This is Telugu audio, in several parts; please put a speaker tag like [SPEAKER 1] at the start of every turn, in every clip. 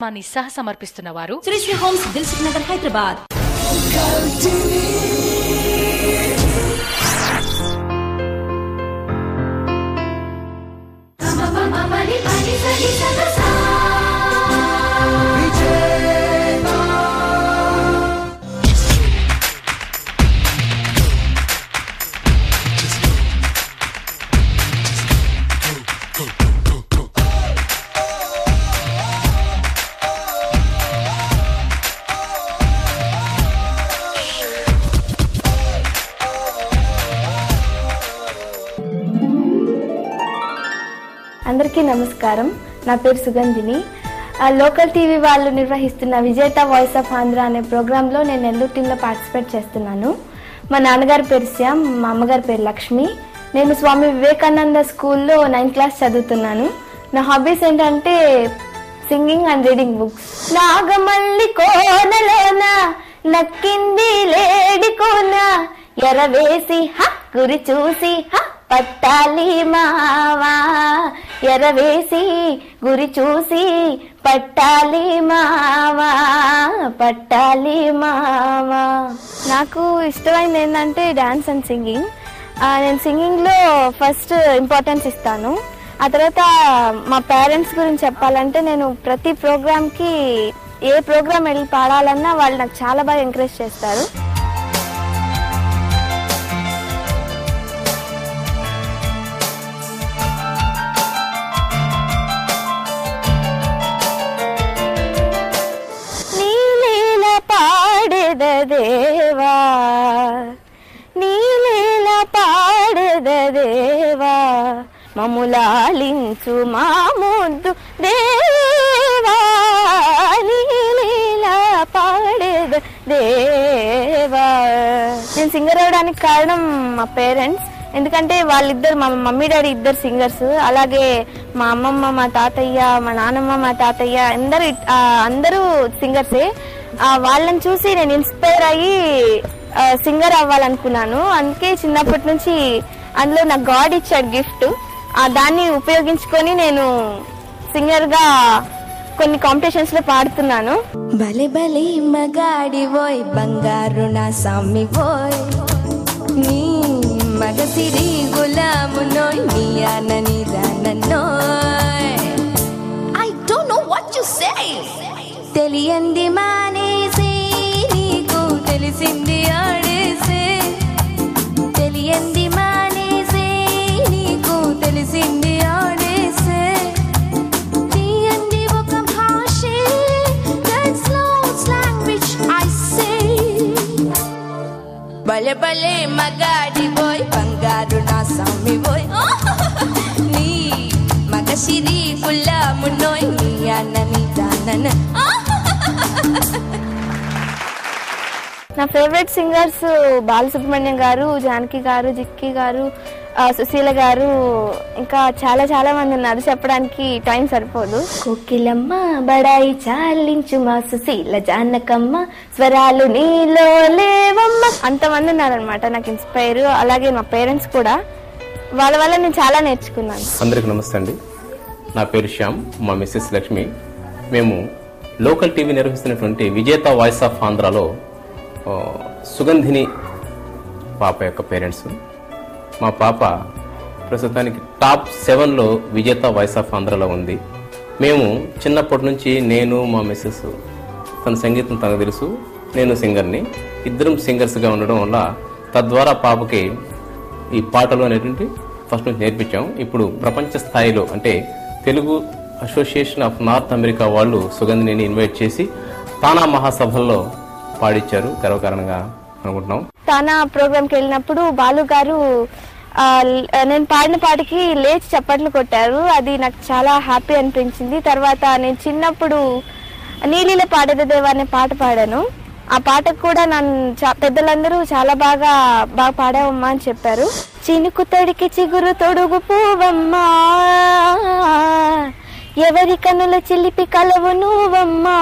[SPEAKER 1] కార్యక్రమాన్ని సమర్పిస్తున్న వారు
[SPEAKER 2] శ్రీ హోమ్స్ దిల్సుఖ్ నగర్ హైదరాబాద్.
[SPEAKER 3] అందరికీ నమస్కారం. నా పేరు సుగంధిని. లోకల్ టీవీ వాళ్ళు నిర్వహిస్తున్న విజేత వాయిస్ ఆఫ్ ఆంధ్ర అనే ప్రోగ్రాంలో నేను నెల్లూరు టీంలో పార్టిసిపేట్ చేస్తున్నాను. మా నాన్నగారి పేరు శ్యామ్, మా అమ్మగారి పేరు లక్ష్మి. నేను స్వామి వివేకానంద స్కూల్లో 9th క్లాస్ చదువుతున్నాను. నా హాబీస్ ఏంటంటే సింగింగ్ అండ్ రీడింగ్ బుక్స్. నాగమల్లి కోనలోన నక్కింది లేడి కోన, ఎరవేసి గురి చూసి పట్టాలి మావా, ఎరవేసి గురి చూసి పట్టాలి మావా, పట్టాలి మావా. నాకు ఇష్టమైనది ఏంటంటే డాన్స్ అండ్ సింగింగ్. నేను సింగింగ్లో ఫస్ట్ ఇంపార్టెన్స్ ఇస్తాను. ఆ తర్వాత మా పేరెంట్స్ గురించి చెప్పాలంటే నేను ప్రతి ప్రోగ్రామ్కి ఏ ప్రోగ్రామ్ వెళ్ళి పాడాలన్నా వాళ్ళు నాకు చాలా బాగా ఎంకరేజ్ చేస్తారు. దేవా నీలీల పాడెద దేవా, మమ్ములాలించు మా ముద్దు దేవా, నీలీల పాడెద దేవా. నేను సింగర్ అవడానికి కారణం మా పేరెంట్స్. ఎందుకంటే వాళ్ళిద్దరు, మా మమ్మీ డాడీ ఇద్దరు సింగర్స్. అలాగే మా అమ్మమ్మ, మా తాతయ్య, మా నాన్నమ్మ, మా తాతయ్య అందరూ సింగర్సే. వాళ్ళని చూసి నేను ఇన్స్పైర్ అయ్యి సింగర్ అవ్వాలనుకున్నాను. అందుకే చిన్నప్పటి నుంచి అందులో నాకు గాడ్ ఇచ్చాడు గిఫ్ట్. దాన్ని ఉపయోగించుకొని నేను సింగర్గా కొన్ని కాంపిటీషన్స్ లో పాడుతున్నాను.
[SPEAKER 4] బలే బలే మగాడి వోయ్ బంగారు నా సామి వోయ్, నీ మగసిరి గులాము నోయ్, నీ ఆనని దానోయ్.
[SPEAKER 2] I don't know what you say.
[SPEAKER 4] తెలియంది మానేసి నీకు తెలిసింది ఆడేసే, తెలియంది మానేసి నీకు తెలిసింది ఆడేసే, తీయంది ఒక భాషే, that's Lord's language I say. భలే భలే మగాడి బోయ్ బంగారు నా సామి బోయ్, నీ మగసిరి గులాము నోయ్, నీ అన్నని దానన.
[SPEAKER 3] నా ఫేవరెట్ సింగర్స్ బాలసుబ్రహ్మణ్యం గారు, జానకి గారు, జిక్కి గారు, సుశీల గారు, ఇంకా చాలా చాలా మంది ఉన్నారు. చెప్పడానికి టైం సరిపోదు. కోకిలమ్మ బడాయి చాలించు మా సుశీల జానకమ్మ, స్వరాలు నీలో లేవమ్మ, అంతమంది ఉన్నారనమాట నాకు ఇన్స్పైర్. అలాగే మా పేరెంట్స్ కూడా, వాళ్ళ వల్ల నేను చాలా నేర్చుకున్నాను.
[SPEAKER 5] అందరికి నమస్తే అండి. నా పేరు శ్యామ్, మా మిస్సెస్ లక్ష్మి. మేము లోకల్ టీవీ నిర్వహిస్తున్నటువంటి విజేత వాయిస్ ఆఫ్ ఆంధ్రాలో సుగంధిని పాప యొక్క పేరెంట్స్. మా పాప ప్రస్తుతానికి టాప్ 7లో విజేత వాయిస్ ఆఫ్ ఆంధ్రాలో ఉంది. మేము చిన్నప్పటి నుంచి నేను, మా మిస్సెస్, తన సంగీతం తనకు తెలుసు, నేను సింగర్ని, ఇద్దరం సింగర్స్గా ఉండడం వల్ల తద్వారా పాపకి ఈ పాటలు అనేటువంటి ఫస్ట్ నుంచి నేర్పించాం. ఇప్పుడు ప్రపంచ స్థాయిలో అంటే Telugu association of north America వాళ్ళు సుగంధిని ఇన్వైట్ చేసి తానా మహాసభల్లో పాడిచ్చారు. గర్వకారణంగా అనుకుంటున్నాం.
[SPEAKER 3] తానా ప్రోగ్రామ్కి వెళ్ళినప్పుడు బాలు గారు నేను పాడిన పాటకి లేచి చప్పట్లు కొట్టారు. అది నాకు చాలా హ్యాపీ అనిపించింది. తర్వాత నేను చిన్నప్పుడు నీలిల పాడేద దేవా అనే పాట పాడాను. ఆ పాటకు కూడా నన్ను పెద్దలందరూ చాలా బాగా పాడావమ్మా అని చెప్పారు. చినుకు తడికి చిగురు తొడుగు పువ్వమ్మా, ఎవరి కనుల చిలిపి కలవు నువ్వమ్మా,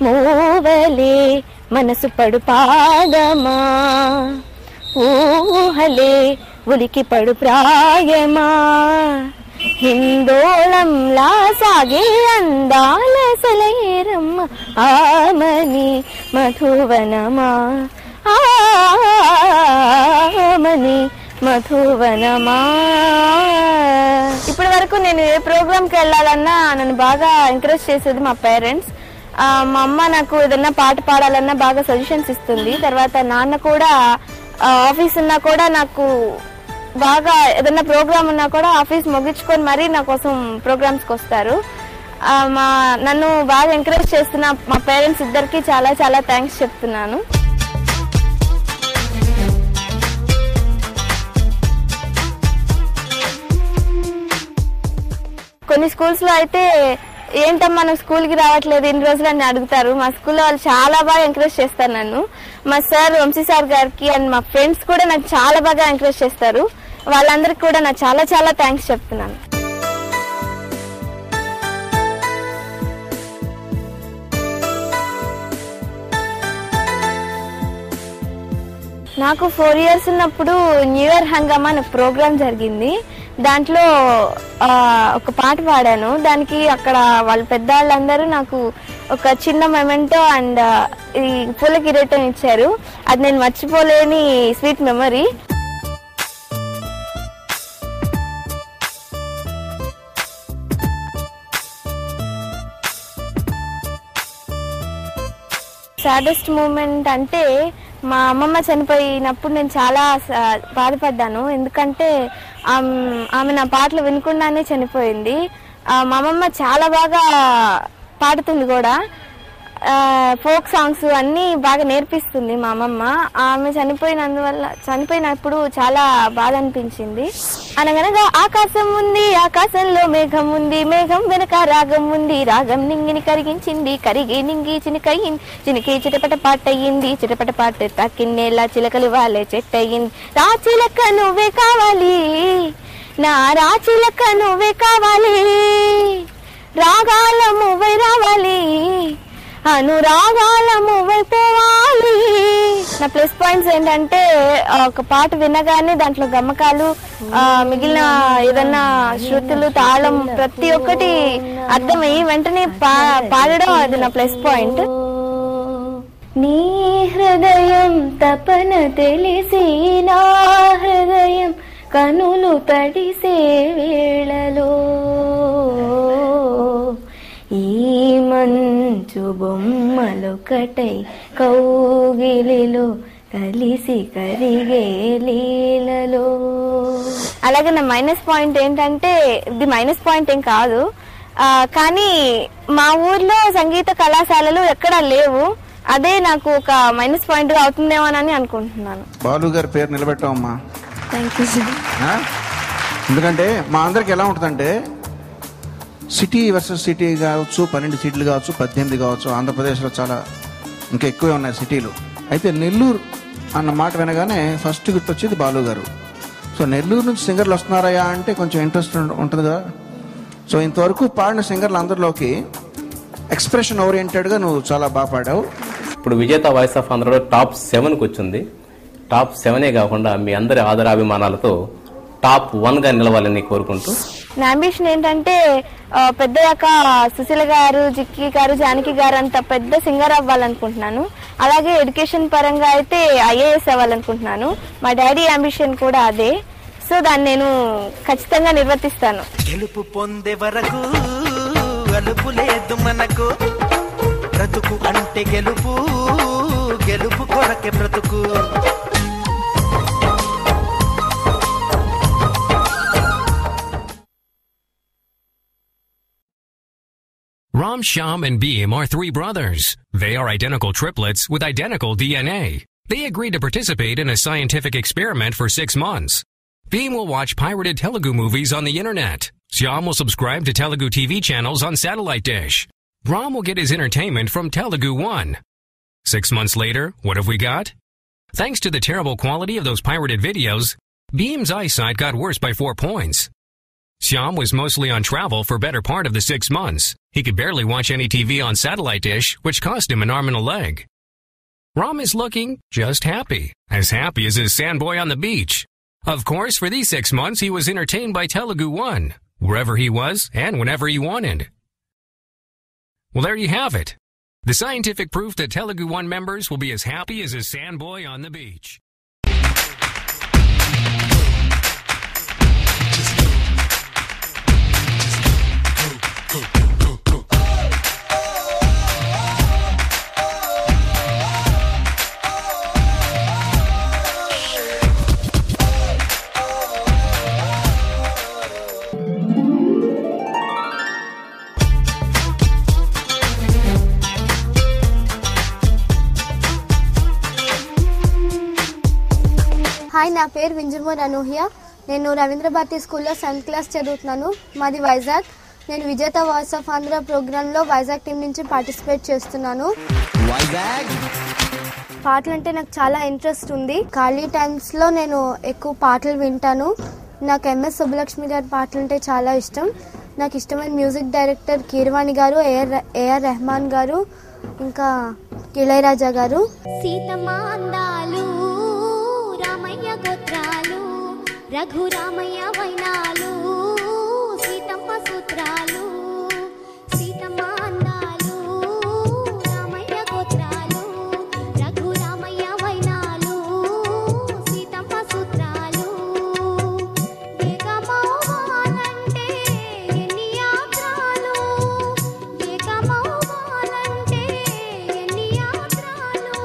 [SPEAKER 3] మూవలే మనసు పడు పాదమా, ఊహలే ఉలికి పడు ప్రాయమా, హిందోళంలా సాగే అందాల సెలయేరమ్మ ఆమని మధువనమా ఆమని మధువనమా. ఇప్పటి వరకు నేను ఏ ప్రోగ్రామ్కి వెళ్ళాలన్నా నన్ను బాగా ఎంకరేజ్ చేసేది మా పేరెంట్స్. మా అమ్మ నాకు ఏదన్నా పాట పాడాలన్నా బాగా సజెషన్స్ ఇస్తుంది. తర్వాత నాన్న కూడా ఆఫీస్ ఉన్నా కూడా నాకు బాగా ఏదన్నా ప్రోగ్రామ్ ఉన్నా కూడా ఆఫీస్ ముగించుకొని మరీ నా కోసం ప్రోగ్రామ్స్కి వస్తారు. నన్ను బాగా ఎంకరేజ్ చేస్తున్న మా పేరెంట్స్ ఇద్దరికి చాలా చాలా థ్యాంక్స్ చెప్తున్నాను. కొన్ని స్కూల్స్లో అయితే ఏంటమ్మా నువ్వు స్కూల్కి రావట్లేదు ఇన్ని రోజులు అని అడుగుతారు. మా స్కూల్లో వాళ్ళు చాలా బాగా ఎంకరేజ్ చేస్తారు నన్ను. మా సార్ వంశీ సార్ గారికి అండ్ మా ఫ్రెండ్స్ కూడా నాకు చాలా బాగా ఎంకరేజ్ చేస్తారు. వాళ్ళందరికీ కూడా నాకు చాలా చాలా థ్యాంక్స్ చెప్తున్నాను. నాకు 4 years ఉన్నప్పుడు న్యూ ఇయర్ హంగామా అనే ప్రోగ్రామ్ జరిగింది. దాంట్లో ఒక పాట పాడాను. దానికి అక్కడ వాళ్ళ పెద్దవాళ్ళందరూ నాకు ఒక చిన్న మెమెంటో అండ్ ఈ పూల కిరీటం ఇచ్చారు. అది నేను మర్చిపోలేని స్వీట్ మెమరీ. సాడెస్ట్ మూమెంట్ అంటే మా అమ్మమ్మ చనిపోయినప్పుడు నేను చాలా బాధపడ్డాను. ఎందుకంటే ఆమె నా పాటలు వినకుండానే చనిపోయింది. మా అమ్మమ్మ చాలా బాగా పాడుతుంది కూడా. ఫోక్ సాంగ్స్ అన్నీ బాగా నేర్పిస్తుంది మా అమ్మమ్మ. ఆమె చనిపోయినప్పుడు చాలా బాధ అనిపించింది. అనగనగా ఆకాశం ఉంది, ఆకాశంలో మేఘం ఉంది, మేఘం వెనక రాగం ఉంది, రాగం నింగిని కరిగించింది, కరిగి నింగి చినికయ్యింది, చినికి చిటపట పాటయ్యింది, చిటపట పాట తాకిన్నేలా చిలకలు వాలే చెట్టయ్యింది. రా చిలక నువ్వే కావాలి, నా రా చిలక నువ్వే కావాలి, రాగాల మువ్వై రావాలి, అనురాగాల మువ్వై పోవాలి. నా ప్లస్ పాయింట్స్ ఏంటంటే ఒక పాట వినగానే దాంట్లో గమకాలు, మిగిలిన ఏదన్నా శృతులు, తాళం ప్రతి ఒక్కటి అర్థమయ్యి వెంటనే పాడడం అది నా ప్లస్ పాయింట్. నీ హృదయం తపన తెలిసి నా హృదయం కనులు తడిసే వేళలో ఈ మంచు బొమ్మలొకటై కౌగిలిలో కలిసి కరిగే లీలలో. అలాగే నా మైనస్ పాయింట్ ఏంటంటే, ఇది మైనస్ పాయింట్ ఏం కాదు, కానీ మా ఊర్లో సంగీత కళాశాలలు ఎక్కడా లేవు. అదే నాకు ఒక మైనస్ పాయింట్ గా అవుతుందేమోనని అనుకుంటున్నాను.
[SPEAKER 1] బాలు గారి పేరు నిలబెట్టామమ్మా.
[SPEAKER 3] Thank you sir.
[SPEAKER 1] ఎందుకంటే మా అందరికి ఎలా ఉంటుందంటే సిటీ వర్సెస్ సిటీ కావచ్చు, 12 సీట్లు కావచ్చు, 18 కావచ్చు, ఆంధ్రప్రదేశ్లో చాలా ఇంకా ఎక్కువే ఉన్నాయి సిటీలు. అయితే నెల్లూరు అన్న మాట వినగానే ఫస్ట్ గుర్తొచ్చేది బాలు గారు. సో నెల్లూరు నుంచి సింగర్లు వస్తున్నారయ్యా అంటే కొంచెం ఇంట్రెస్ట్ ఉంటుంది కదా. సో ఇంతవరకు పాడిన సింగర్లు అందరిలోకి ఎక్స్ప్రెషన్ ఓరియంటెడ్గా నువ్వు చాలా బాగా పాడావు.
[SPEAKER 5] ఇప్పుడు విజేత వాయిస్ ఆఫ్ ఆంధ్రలో టాప్ 7కి వచ్చింది. టాప్ 7ఏ కాకుండా మీ అందరి ఆదరాభిమానాలతో టాప్ 1గా నిలవాలని కోరుకుంటూ,
[SPEAKER 3] నా అంబిషన్ ఏంటంటే పెద్దయ్యాక సుశీల గారు, జిక్కి గారు, జానకి గారు అంత పెద్ద సింగర్ అవ్వాలనుకుంటున్నాను. అలాగే ఎడ్యుకేషన్ పరంగా అయితే IAS అవ్వాలనుకుంటున్నాను. మా డాడీ అంబిషన్ కూడా అదే. సో దాన్ని నేను ఖచ్చితంగా నిర్వర్తిస్తాను.
[SPEAKER 6] గెలుపు పొందే వరకు అలుపు లేదు మనకు, బ్రతుకు అంటే గెలుపు, గెలుపు కొరకే బ్రతుకు.
[SPEAKER 7] Ram, Shyam, and Beam are 3 brothers. They are identical triplets with identical DNA. They agreed to participate in a scientific experiment for 6 months. Beam will watch pirated Telugu movies on the internet. Shyam will subscribe to Telugu TV channels on satellite dish. Ram will get his entertainment from Telugu One. 6 months later, what have we got? Thanks to the terrible quality of those pirated videos, Beam's eyesight got worse by 4 points. Shyam was mostly on travel for better part of the 6 months. He could barely watch any TV on satellite dish, which cost him an arm and a leg. Ram is looking just happy as his sandboy on the beach. Of course, for these 6 months, he was entertained by Telugu One. wherever he was and whenever he wanted. Well, there you have it. The scientific proof that Telugu One members will be as happy as a sandboy on the beach.
[SPEAKER 3] Hi, నా పేరు వింజమూర్ అనూహ్య. నేను రవీంద్ర భారతి స్కూల్లో 7th క్లాస్ చదువుతున్నాను. మాది వైజాగ్. నేను విజేత వాయిస్ ఆఫ్ ఆంధ్ర ప్రోగ్రాంలో వైజాగ్ టీం నుంచి పార్టిసిపేట్ చేస్తున్నాను. పాటలు అంటే నాకు చాలా ఇంట్రెస్ట్ ఉంది. ఖాళీ టైమ్స్లో నేను ఎక్కువ పాటలు వింటాను. నాకు ఎంఎస్ సుబ్బలక్ష్మి గారి పాటలు అంటే చాలా ఇష్టం. నాకు ఇష్టమైన మ్యూజిక్ డైరెక్టర్ కీరవాణి గారు, ఏఆర్ రెహమాన్ గారు, ఇంకా ఇళయరాజా గారు.
[SPEAKER 8] సీతమాందాలు, రామయ్య గోత్రాలు, రఘురామయ్య వైనాలు, సీతమ్మ సూత్రాలు. సీతమాందాలు, రామయ్య గోత్రాలు, రఘురామయ్య వైనాలు, సీతమ్మ సూత్రాలు. ఏకమౌవాలంటే ఎన్ని యాత్రాలు, ఏకమౌవాలంటే ఎన్ని యాత్రాలు,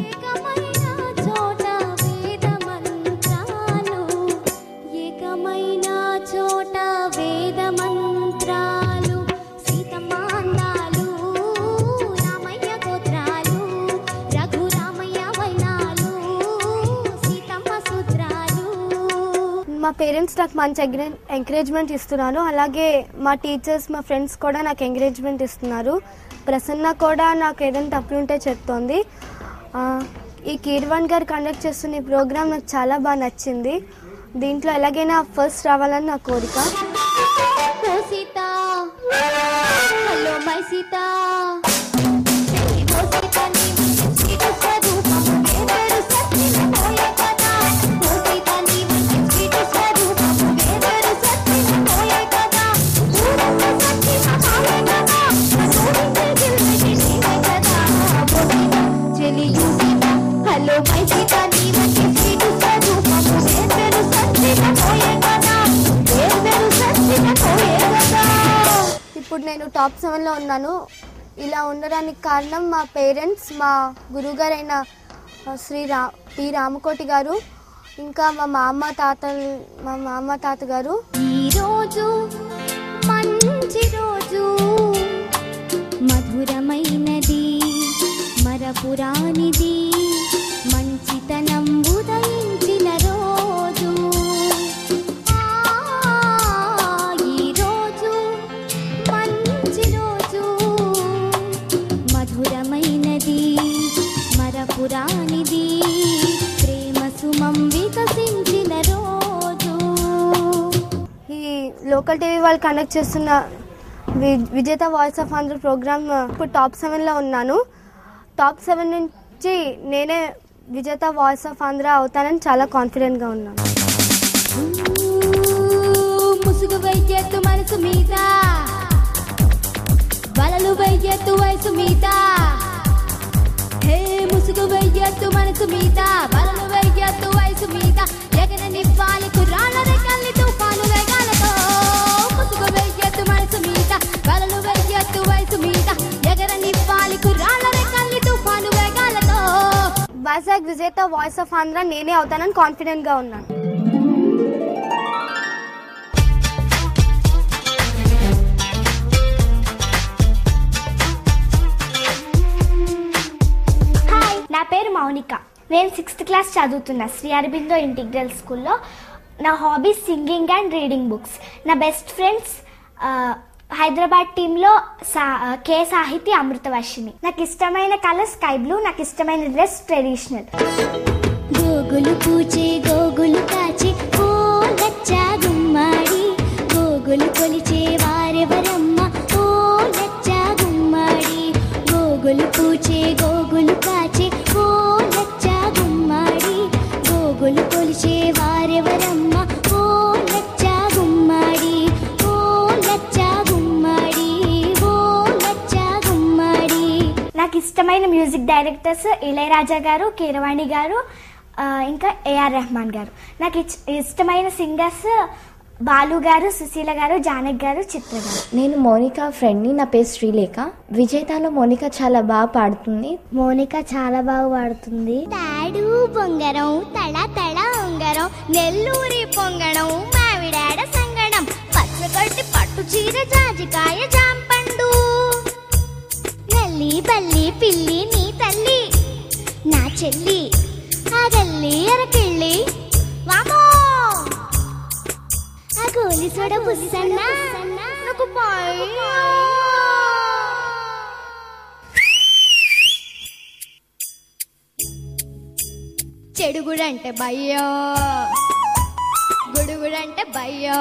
[SPEAKER 8] ఏకమైన చోట వేద మంత్రాలు, ఏకమైన చోట వేద మంత్రాలు. సీతమాందాలు, రామయ్య గోత్రాలు, రఘురామయ్య వైనాలు, సీతమ్మ సూత్రాలు.
[SPEAKER 3] మా పేరెంట్స్ నాకు మంచి ఎంకరేజ్మెంట్ ఇస్తున్నారు. అలాగే మా టీచర్స్, మా ఫ్రెండ్స్ కూడా నాకు ఎంకరేజ్మెంట్ ఇస్తున్నారు. ప్రసన్న కూడా నాకు ఏదైనా తప్పులుంటే చెప్తోంది. ఈ కీరవాణి గారు కండక్ట్ చేస్తున్న ఈ ప్రోగ్రామ్ నాకు చాలా బాగా నచ్చింది. దీంట్లో ఎలాగైనా ఫస్ట్ రావాలని నా కోరిక.
[SPEAKER 8] ఓ సీత, హలో మై సీత, ఓ సీత నీవు సీత స్వరూపము వేదరు సత్యన పోయే కదా. ఓ సీత నీవు సీత స్వరూపము వేదరు సత్యన పోయే కదా. ఊరంతా సత్యన పోయే కదా, సోడించే గిల్లికి నీవే కదా. ఓ సీత చెలియు సీత, హలో మై సీత నీవు సీత స్వరూపము వేదరు సత్యన పోయే కదా. వేదరు సత్యన పోయే కదా.
[SPEAKER 3] ఇప్పుడు నేను టాప్ 7లో ఉన్నాను. ఇలా ఉండడానికి కారణం మా పేరెంట్స్, మా గురువుగారైన టి రామకోటి గారు, ఇంకా మా మామ తాతగారు.
[SPEAKER 8] ఈరోజు మంచి రోజు, మధురమైనది, మరపురానిది, మంచితనం ఉదయించిన రోజు. ఈరోజు మంచి రోజు, మధురమైనది, మరపురానిది, ప్రేమ సుమం వికసించిన రోజు.
[SPEAKER 3] ఈ లోకల్ టీవీ వాళ్ళు కండక్ట్ చేస్తున్న విజేత వాయిస్ ఆఫ్ ఆంధ్ర ప్రోగ్రామ్ ఇప్పుడు టాప్ 7లో ఉన్నాను. టాప్ 7 నుంచి నేనే విజేత వాయిస్ ఆఫ్ ఆంధ్ర అవుతానని చాలా కాన్ఫిడెంట్గా ఉన్నాను.
[SPEAKER 8] ముసుగు వెయ్యెత్తు మనసు మీద, వలలు వెయ్యెత్తు వయసు మీద. హే ముసుగు వెయ్యెత్తు మనసు మీద, వలలు వెయ్యెత్తు వయసు మీద. ఎగరనివ్వాలి కుర్రాళ్ళ రెక్కల్ని తుఫాను వేగాలతో. ముసుగు వెయ్యెత్తు మనసు మీద, వలలు వెయ్యెత్తు వయసు మీద. ఎగరనివ్వాలి కుర్రాళ్ళ రెక్కల్ని తుఫాను వేగాలతో.
[SPEAKER 3] వైజాగ్ విజేత వాయిస్ ఆఫ్ ఆంధ్ర నేనే అవుతానని కాన్ఫిడెంట్గా ఉన్నాను.
[SPEAKER 9] హాయ్, నా పేరు మౌనిక. నేను 6th క్లాస్ చదువుతున్నా శ్రీ అరబిందో ఇంటిగ్రల్ స్కూల్లో. నా hobbies singing and reading books. నా బెస్ట్ ఫ్రెండ్స్ హైదరాబాద్ టీంలో కే సాహితి, అమృతవర్షిణి. నాకు ఇష్టమైన కలర్ స్కై బ్లూ. నాకు ఇష్టమైన డ్రెస్ ట్రెడిషనల్.
[SPEAKER 8] గోగులు పూచే గోగులు కాచే ఓ లచ్చా గుమ్మాడి, గోగులు కొలిచే వారెవరమ్మ ఓ లచ్చా గుమ్మాడి. గోగులు పూచే గోగులు కాచే ఓ లచ్చా గుమ్మాడి, గోగులు కొలిచే వారెవరమ్మ ఓ లచ్చా గుమ్మాడి.
[SPEAKER 9] ఇష్టమైన మ్యూజిక్ డైరెక్టర్స్ ఇళయరాజా గారు, కీరవాణి గారు, ఇంకా ఏఆర్ రెహమాన్ గారు. నాకు ఇష్టమైన సింగర్స్ బాలు గారు, సుశీల గారు, జానక్ గారు, చిత్ర గారు.
[SPEAKER 3] నేను మోనికా ఫ్రెండ్ని. నా పేరు శ్రీలేఖ. విజేతలో మోనికా చాలా బాగా పాడుతుంది.
[SPEAKER 9] మోనికా చాలా బాగా పాడుతుంది.
[SPEAKER 8] తాడు బొంగరం తళ తళ ఉంగరం నెల్లూరి పొంగడం మావిడాడ సంగడం పచ్చగడ్డి పట్టు చీర జాజికాయ జాంపండు నల్లి బల్లి పిల్లి నీ తల్లి నా చెల్లి ఆ గల్లి అరకెళ్ళి వామో ఆ గోలి సోడ బుస్సన్న నాకు చెడుగుడంటే భయ్యో గుడుగుడంటే భయ్యో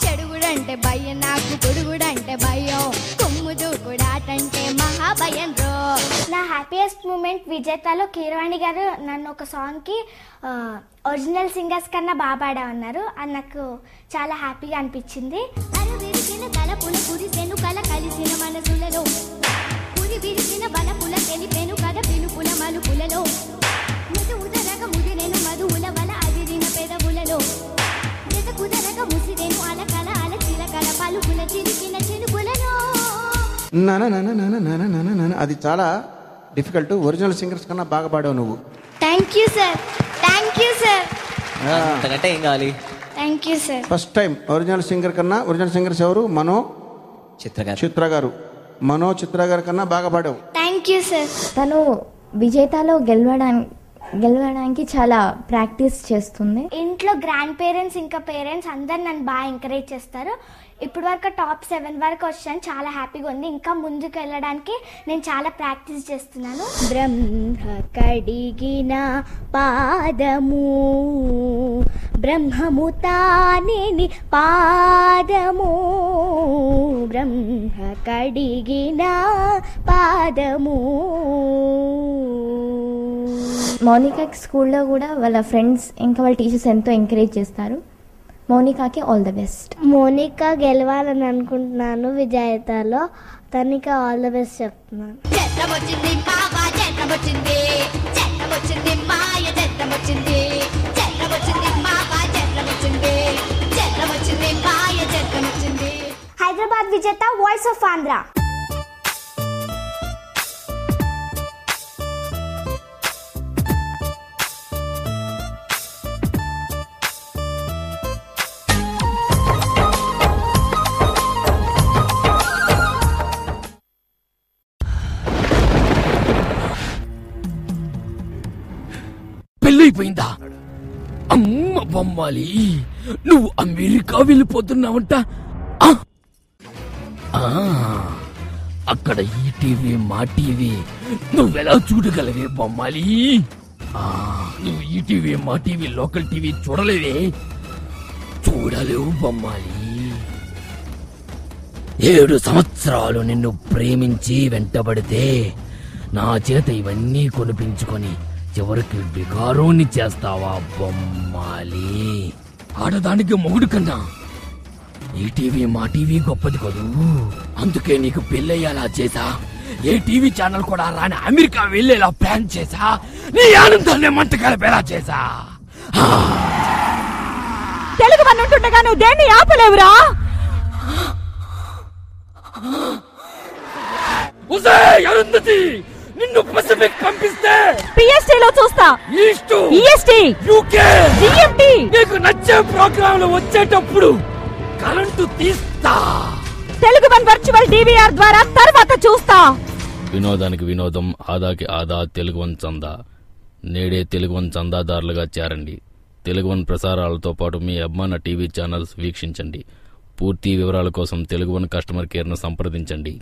[SPEAKER 8] చెడుగుడంటే భయ్య నాకు గుడుగుడంటే భయ్యం కొమ్ము దూకుడాటంటే మహాభయం రో.
[SPEAKER 9] నా హ్యాపీయెస్ట్ మూమెంట్ విజేతలో కీరవాణి గారు నన్ను ఒక సాంగ్కి ఒరిజినల్ సింగర్స్ కన్నా బాగా పాడామన్నారు. అది నాకు చాలా హ్యాపీగా అనిపించింది.
[SPEAKER 8] విరిసిన తలపుల కురిసెను కల కలిసిన మనసులలో పురి విరిసిన బలపుల తెలిపెను కథ పిలుపుల మలుపులలో ముదు ఉదరగ ముదిరెను మధువుల వల అదిరిన పెదవులలో జత కుదరగ ముసిరెను అలకల అల చిలకల పలుపుల చిరికిన చిలుపులలో.
[SPEAKER 1] అది చాలా డిఫికల్ట్. ఒరిజినల్ సింగర్స్ కన్నా బాగా పాడావు నువ్వు.
[SPEAKER 9] Thank you sir. Thank you sir.
[SPEAKER 10] అంతకంటే ఏం కావాలి.
[SPEAKER 9] Thank you sir.
[SPEAKER 1] First time original singer కన్నా, ఒరిజినల్ సింగర్స్ ఎవరు? చిత్ర గారు. మనో చిత్ర గారి కన్నా బాగా పాడావు.
[SPEAKER 9] Thank you sir.
[SPEAKER 3] తను విజేతలో గెలవడానికి చాలా ప్రాక్టీస్ చేస్తుంది.
[SPEAKER 9] ఇంట్లో గ్రాండ్ పేరెంట్స్ ఇంకా పేరెంట్స్ అందరు నన్ను బాగా ఎంకరేజ్ చేస్తారు. ఇప్పుడు వరకు టాప్ 7 వరకు వచ్చాను. చాలా హ్యాపీగా ఉంది. ఇంకా ముందుకు వెళ్ళడానికి నేను చాలా ప్రాక్టీస్ చేస్తున్నాను.
[SPEAKER 8] బ్రహ్మ కడిగిన పాదము బ్రహ్మము తానేని పాదము బ్రహ్మ కడిగిన పాదము.
[SPEAKER 3] మౌనికాకి స్కూల్లో కూడా వాళ్ళ ఫ్రెండ్స్ ఇంకా వాళ్ళ టీచర్స్ ఎంతో ఎంకరేజ్ చేస్తారు. మౌనికాకి ఆల్ ద బెస్ట్.
[SPEAKER 9] మోనికా గెలవాలని అనుకుంటున్నాను విజేతలో. తనకి ఆల్ ద బెస్ట్ చెప్తున్నాను.
[SPEAKER 8] చెత్తమొచ్చింది బాబా చెత్తమొచ్చింది చెత్తమొచ్చింది మాయ చెత్తమొచ్చింది చెత్తమొచ్చింది బాబా చెత్తమొచ్చింది చెత్తమొచ్చింది మాయ చెత్తమొచ్చింది.
[SPEAKER 9] హైదరాబాద్ విజేత వాయిస్ ఆఫ్ ఆంధ్ర.
[SPEAKER 11] పెళ్ళైపోయిందా? అమ్మ బొమ్మాలి, నువ్వు అమెరికా వెళ్ళిపోతున్నావంట. అక్కడ ఈ టీవీ మా టీవీ నువ్వెలా చూడగలవే బొమ్మాలి? నువ్వు ఈ టీవీ మా టీవీ లోకల్ టీవీ చూడలేవే? చూడలేవు బొమ్మాలి. 7 సంవత్సరాలు నిన్ను ప్రేమించి వెంటబడితే నా చేత ఇవన్నీ కొనిపించుకొని చివరికి బిగారోని చేస్తావా బొమ్మాలి? ఆడదానికి మొగుడు కన్నా ఈ టీవీ మా టీవీ గొప్పది కదూ. అందుకే నీకు పెళ్ళయ్యేలా చేసా. ఏ టీవీ ఛానల్ కూడా రాని అమెరికా వెళ్ళేలా ప్లాన్ చేసా. నీ ఆనందాన్ని మంట కలిపేలా చేసా.
[SPEAKER 12] తెలుగు వన్నుంటుండగా నువ్వు దేన్ని ఆపలేవురా?
[SPEAKER 11] అరుంధతి, నిన్ను పసిఫిక్ పంపిస్తే
[SPEAKER 12] పిఎస్టీ లో చూస్తా.
[SPEAKER 11] East,
[SPEAKER 12] EST,
[SPEAKER 11] UK,
[SPEAKER 12] GMT.
[SPEAKER 11] నీకు నచ్చే ప్రోగ్రాంలు వచ్చేటప్పుడు కరెంటు తీస్తా.
[SPEAKER 12] తెలుగు వన్ వర్చువల్ డివిఆర్ ద్వారా తర్వాత చూస్తా.
[SPEAKER 13] వినోదానికి వినోదం, ఆదాకి ఆదా. తెలుగు వన్ చందా. నేడే తెలుగు వన్ చందాదారులుగా చేరండి. తెలుగు వన్ ప్రసారాలతో పాటు మీ అభిమాన టీవీ ఛానల్స్ వీక్షించండి. పూర్తి వివరాల కోసం తెలుగు వన్ కస్టమర్ కేర్ను సంప్రదించండి.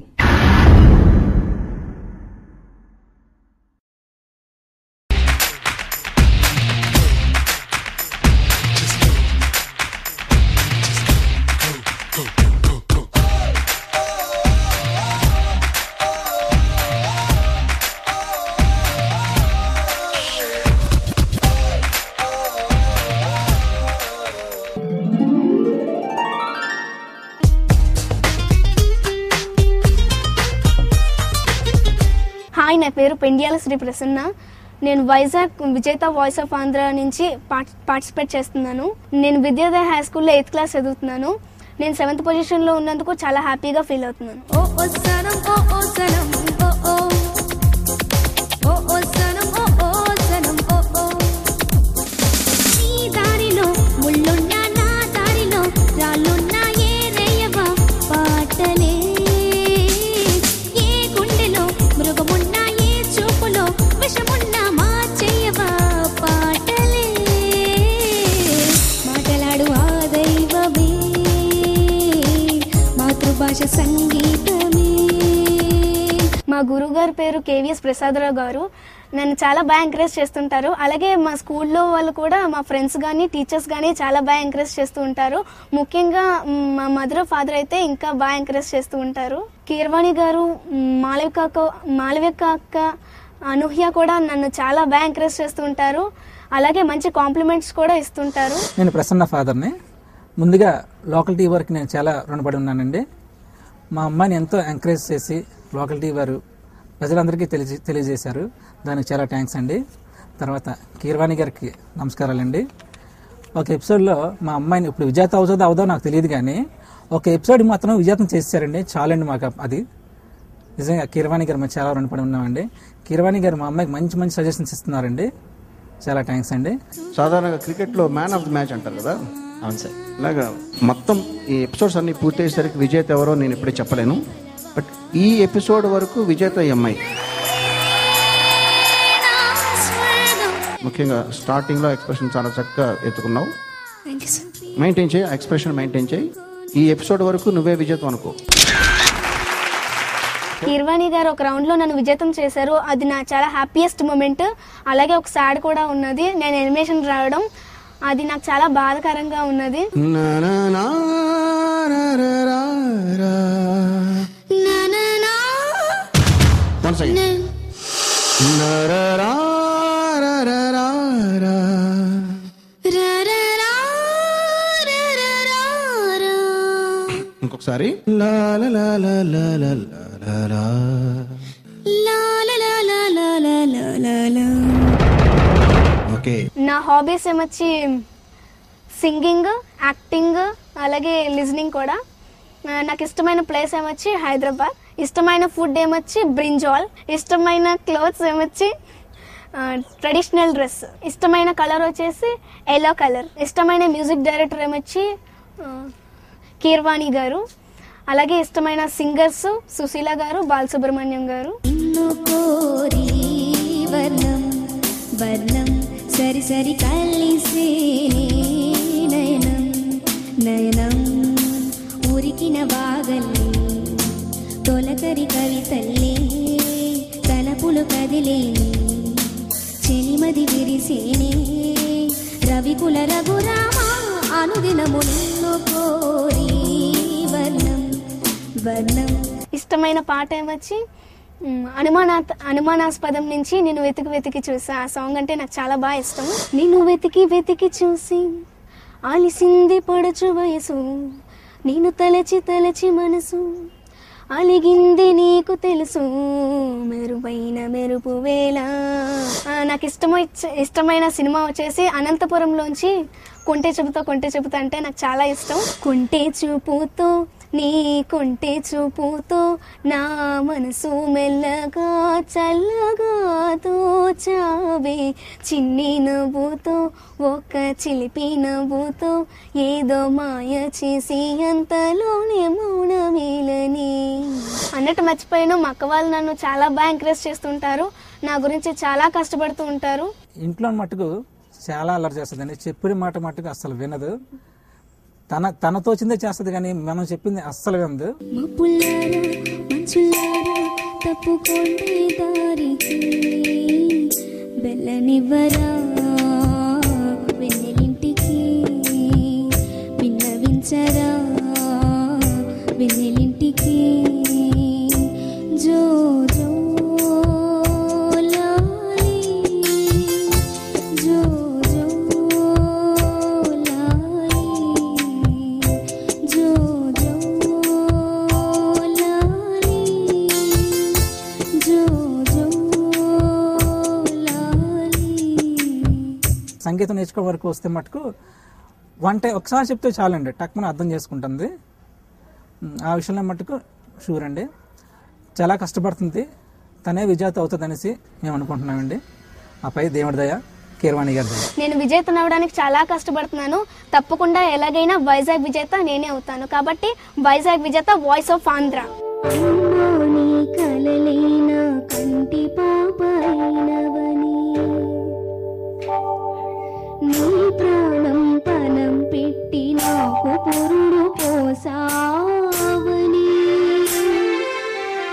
[SPEAKER 14] పేరు పెండియాల శ్రీ ప్రసన్న. నేను వైజాగ్ విజేత వాయిస్ ఆఫ్ ఆంధ్ర నుంచి పార్టిసిపేట్ చేస్తున్నాను. నేను విద్యోదయ హై స్కూల్లో 8th క్లాస్ చదువుతున్నాను. నేను 7th పొజిషన్లో ఉన్నందుకు చాలా హ్యాపీగా ఫీల్ అవుతున్నాను. మా గురువుగారి పేరు కేవీఎస్ ప్రసాదరావు గారు. నన్ను చాలా బాగా ఎంకరేజ్ చేస్తుంటారు. అలాగే మా స్కూల్లో వాళ్ళు కూడా, మా ఫ్రెండ్స్ కానీ టీచర్స్ కానీ చాలా బాగా ఎంకరేజ్ చేస్తూ ఉంటారు. ముఖ్యంగా మా మదర్ ఫాదర్ అయితే ఇంకా బాగా ఎంకరేజ్ చేస్తూ ఉంటారు. కీర్వాణి గారు, మాళవిక అక్క, అనూహ్య కూడా నన్ను చాలా బాగా ఎంకరేజ్ చేస్తూ ఉంటారు. అలాగే మంచి కాంప్లిమెంట్స్ కూడా ఇస్తుంటారు.
[SPEAKER 15] నేను ప్రసన్న ఫాదర్ని. ముందుగా లోకల్ టీవీ వారికి నేను చాలా రుణపడి ఉన్నానండి. మా అమ్మాయిని ఎంతో ఎంకరేజ్ చేసి లోకల్ టీవీ వారు ప్రజలందరికీ తెలియజేశారు. దానికి చాలా థ్యాంక్స్ అండి. తర్వాత కీర్వాణి గారికి నమస్కారాలండి. ఒక ఎపిసోడ్లో మా అమ్మాయిని, ఇప్పుడు విజేత అవుదో నాకు తెలియదు కానీ ఒక ఎపిసోడ్ మాత్రం విజేతం చేశారండి. చాలండి మాకు అది. నిజంగా కీర్వాణి గారు మేము చాలా రుణపడి ఉన్నామండి. కీర్వాణి గారు మా అమ్మాయికి మంచి మంచి సజెషన్స్ ఇస్తున్నారండి. చాలా థ్యాంక్స్ అండి.
[SPEAKER 1] సాధారణంగా క్రికెట్లో మ్యాన్ ఆఫ్ ది మ్యాచ్ అంటారు కదా.
[SPEAKER 10] అవును సార్.
[SPEAKER 1] అలాగా మొత్తం ఈ ఎపిసోడ్స్ అన్ని పూర్తయ్యేసరికి విజేత ఎవరో నేను ఇప్పుడే చెప్పలేను. బట్ ఈ ఎపిసోడ్ వరకు విజేత ఈ అమ్మాయి. ముఖ్యంగా స్టార్టింగ్లో ఎక్స్ప్రెషన్ చాలా చక్కగా ఎత్తుకున్నావు. మెయింటైన్ చేయి, ఎక్స్ప్రెషన్ మెయింటైన్ చేయి. ఈ ఎపిసోడ్ వరకు నువ్వే విజేతం అనుకో.
[SPEAKER 14] కీర్వాణి గారు ఒక రౌండ్లో నన్ను విజేతం చేశారు. అది నా చాలా హ్యాపీయెస్ట్ మూమెంట్. అలాగే ఒక సాడ్ కూడా ఉన్నది, నేను ఎలిమినేషన్ రావడం. అది నాకు చాలా బాధాకరంగా ఉన్నది.
[SPEAKER 1] ఇంకొకసారి
[SPEAKER 14] నా హాబీస్ ఏమొచ్చి సింగింగ్, యాక్టింగ్, అలాగే లిజనింగ్ కూడా. నాకు ఇష్టమైన ప్లేస్ ఏమొచ్చి హైదరాబాద్. ఇష్టమైన ఫుడ్ ఏమొచ్చి బ్రింజాల్. ఇష్టమైన క్లోత్స్ ఏమొచ్చి ట్రెడిషనల్ డ్రెస్. ఇష్టమైన కలర్ వచ్చేసి ఎల్లో కలర్. ఇష్టమైన మ్యూజిక్ డైరెక్టర్ ఏమొచ్చి కీర్వాణి గారు. అలాగే ఇష్టమైన సింగర్స్ సుశీల గారు, బాలసుబ్రహ్మణ్యం గారు.
[SPEAKER 8] సరి సరి కలిసే నయనం నయనం ఉరికిన వాగల్లే తొలకరి కవితల్లే తలపులు కదిలే చెలిమది విరిసేనే రవికుల రఘురామ అనుదినము నిన్ను కోరి వర్ణం వర్ణం.
[SPEAKER 14] ఇష్టమైన పాట ఏమొచ్చి అనుమానాస్పదం నుంచి నేను వెతికి వెతికి చూసా. ఆ సాంగ్ అంటే నాకు చాలా బాగా ఇష్టం. నేను వెతికి వెతికి చూసి ఆలిసింది పడుచు వయసు, నేను తలచి తలచి మనసు అలిగింది నీకు తెలుసు, మెరుపైన మెరుపు వేళ. నాకు ఇష్టమైన సినిమా వచ్చేసి అనంతపురంలోంచి కొంటే చూపుతో అంటే నాకు చాలా ఇష్టం. కొంటే చూపుతో నీ కొంటే చూపుతో నా మనసు మెల్లగా చల్లగా తోచావే, చిన్ని నవ్వుతో ఒక చిలిపి నవ్వుతో ఏదో మాయ చేసి అంతలోనే మౌనమేలని అన్నట్టు మర్చిపోయాను. మా అక్క వాళ్ళు నన్ను చాలా బాగా ఎంకరేజ్ చేస్తుంటారు. నా గురించి చాలా కష్టపడుతూ ఉంటారు.
[SPEAKER 15] ఇంట్లో మట్టుకు చాలా అల్లరి చేస్తుందండి. చెప్పిన మాట మట్టుకు అస్సలు వినదు. తన తోచిందే చేస్తుంది కానీ మనం చెప్పింది అస్సలు వినదు.
[SPEAKER 8] తప్పుకోండి దారికి బెల్లనివ్వరా వెన్నెలింటికి విన్నవించరా వెన్నెలింటికి జో జో లాలి జో జో లాలి జో జో లాలి జో జో
[SPEAKER 15] సంగీతం నేర్చుకోవడం వరకు వస్తే మటుకు ఒకసారి చెప్తే చాలండి, టక్మని అర్థం చేసుకుంటుంది. ఆ విషయంలో మటుకు షూర్ అండి. చాలా కష్టపడుతుంది, తనే విజేత అవుతుంది అనేసి మేము అనుకుంటున్నామండి. ఆపై దేవుడి దయ, కీరవాణి గారి దయ.
[SPEAKER 14] నేను విజేత అవ్వడానికి చాలా కష్టపడుతున్నాను. తప్పకుండా ఎలాగైనా వైజాగ్ విజేత నేనే అవుతాను. కాబట్టి వైజాగ్ విజేత, వాయిస్ ఆఫ్ ఆంధ్ర.
[SPEAKER 8] కంటి పాపైనవని నీ ప్రాణం పనం పెట్టి నాకు పురుడు పోసావని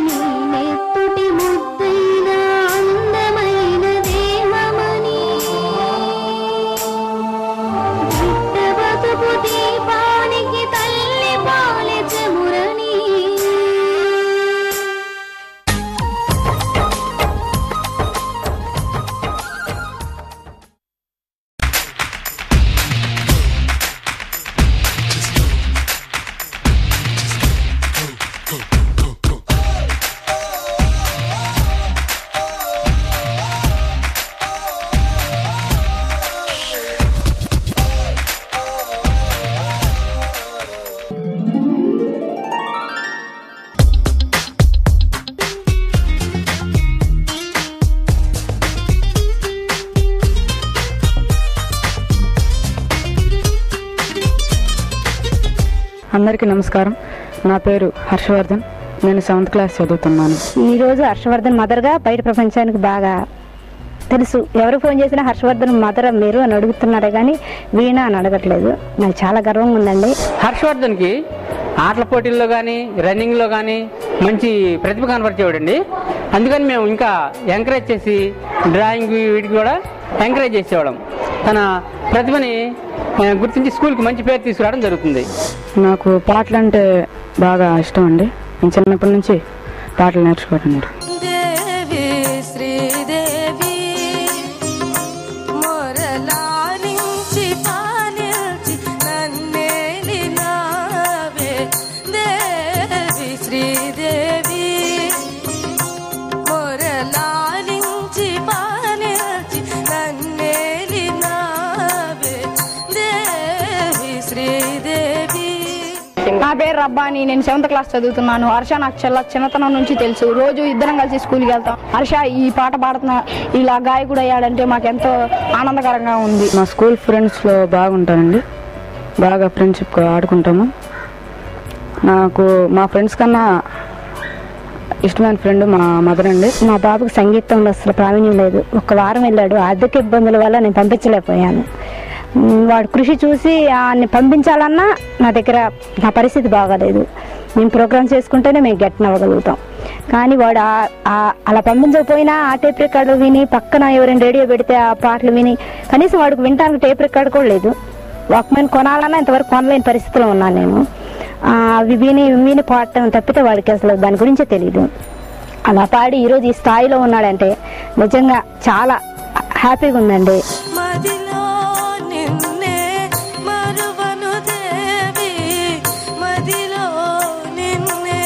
[SPEAKER 8] నీ నెత్తుటి ముద్దైన అందమైన దేహమని బిడ్డ బతుకు దీపానికి తల్లి పాలె చెమురని
[SPEAKER 16] అందరికీ నమస్కారం. నా పేరు హర్షవర్ధన్. నేను 7th క్లాస్ చదువుతున్నాను.
[SPEAKER 17] ఈరోజు హర్షవర్ధన్ మదర్గా బయట ప్రపంచానికి బాగా తెలుసు. ఎవరు ఫోన్ చేసినా హర్షవర్ధన్ మదర్ మీరు అని అడుగుతున్నారే కానీ వీణ అని అడగట్లేదు. నాకు చాలా గర్వంగా ఉందండి.
[SPEAKER 18] హర్షవర్ధన్కి ఆటల పోటీల్లో కానీ రన్నింగ్లో కానీ మంచి ప్రతిభ కనపరిచేవాడండి. అందుకని మేము ఇంకా ఎంకరేజ్ చేసి డ్రాయింగ్ వీటికి కూడా ఎంకరేజ్ చేసేవాళ్ళం. తన ప్రతిభని గుర్తించి స్కూల్కి మంచి పేరు తీసుకురావడం జరుగుతుంది.
[SPEAKER 16] నాకు పాటలు అంటే బాగా ఇష్టం అండి. నేను చిన్నప్పటి నుంచి పాటలు నేర్చుకోవడం.
[SPEAKER 4] దేవి శ్రీదేవి మొరలాలించి పాలించి నన్నేలినావే. దేవి శ్రీదేవి మొరలాలించి పాలించి నన్నేలినావే. దేవి శ్రీదేవి.
[SPEAKER 19] నా పేరు రబ్బాని. నేను 7th క్లాస్ చదువుతున్నాను. హర్ష నాకు చిన్నతనం నుంచి తెలుసు. రోజు ఇద్దరం కలిసి స్కూల్కి వెళ్తాం. హర్ష ఈ పాట పాడుతున్నా ఇలా గాయకుడు అయ్యాడంటే మాకెంతో ఆనందకరంగా ఉంది.
[SPEAKER 16] మా స్కూల్ ఫ్రెండ్స్లో బాగుంటానండి. బాగా ఫ్రెండ్షిప్గా ఆడుకుంటాము. నాకు మా ఫ్రెండ్స్ కన్నా ఇష్టమైన ఫ్రెండ్ మా మదర్ అండి.
[SPEAKER 17] మా బాబుకి సంగీతంలో అసలు ప్రావీణ్యం లేదు. 1 వారం వెళ్ళాడు. ఆర్థిక ఇబ్బందుల వల్ల నేను పంపించలేకపోయాను. వాడు కృషి చూసి ఆయన్ని పంపించాలన్నా నా దగ్గర నా పరిస్థితి బాగాలేదు. మేము ప్రోగ్రామ్స్ చేసుకుంటేనే మేము గెట్ అవ్వగలుగుతాం. కానీ వాడు అలా పంపించకపోయినా ఆ టేప్ రికార్డు విని పక్కన ఎవరైనా రేడియో పెడితే ఆ పాటలు విని కనీసం వాడికి వినడానికి టేప్ రికార్డు కూడా లేదు. వాక్మెన్ కొనాలన్నా ఇంతవరకు కొనలేని పరిస్థితిలో ఉన్నాను నేను. అవి విని పాడటం తప్పితే వాడికి అసలు దాని గురించే తెలియదు. అలా పాడి ఈరోజు ఈ స్థాయిలో ఉన్నాడంటే నిజంగా చాలా హ్యాపీగా ఉందండి.
[SPEAKER 4] మదిలో నిన్నే మరువను దేవి, మదిలో నిన్నే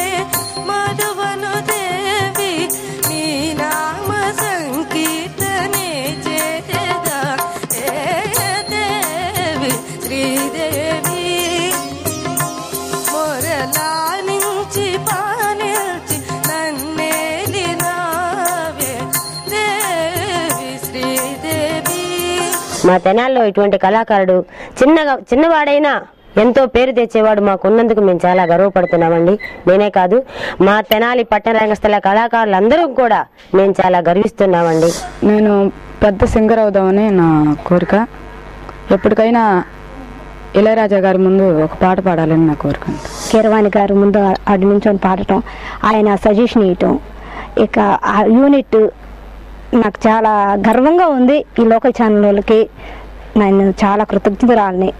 [SPEAKER 4] మరువను దేవి, నీ నామ సంకీర్తనే చేసేదా ఏ దేవి శ్రీదేవి. మొరలానించి పానించి నన్నేలినావే. దేవి శ్రీదేవి.
[SPEAKER 20] మా తెనాల్లో ఇటువంటి కళాకారుడు చిన్నవాడైనా ఎంతో పేరు తెచ్చేవాడు మాకున్నందుకు మేము చాలా గర్వపడుతున్నామండి. నేనే కాదు, మా తెనాలి పట్టణ రంగస్థల కళాకారులందరూ కూడా మేము చాలా గర్విస్తున్నామండి.
[SPEAKER 16] నేను పెద్ద సింగర్ అవుదామని నా కోరిక. ఎప్పటికైనా ఇళయరాజా గారి ముందు ఒక పాట పాడాలని నా కోరిక.
[SPEAKER 17] కీరవాణి గారు ముందు అడి నుంచి పాడటం, ఆయన సజెషన్ ఇవ్వటం, ఇక ఆ యూనిట్ నాకు చాలా గర్వంగా ఉంది. ఈ లోకల్ ఛానల్ వాళ్ళకి నేను చాలా కృతజ్ఞతరాలని.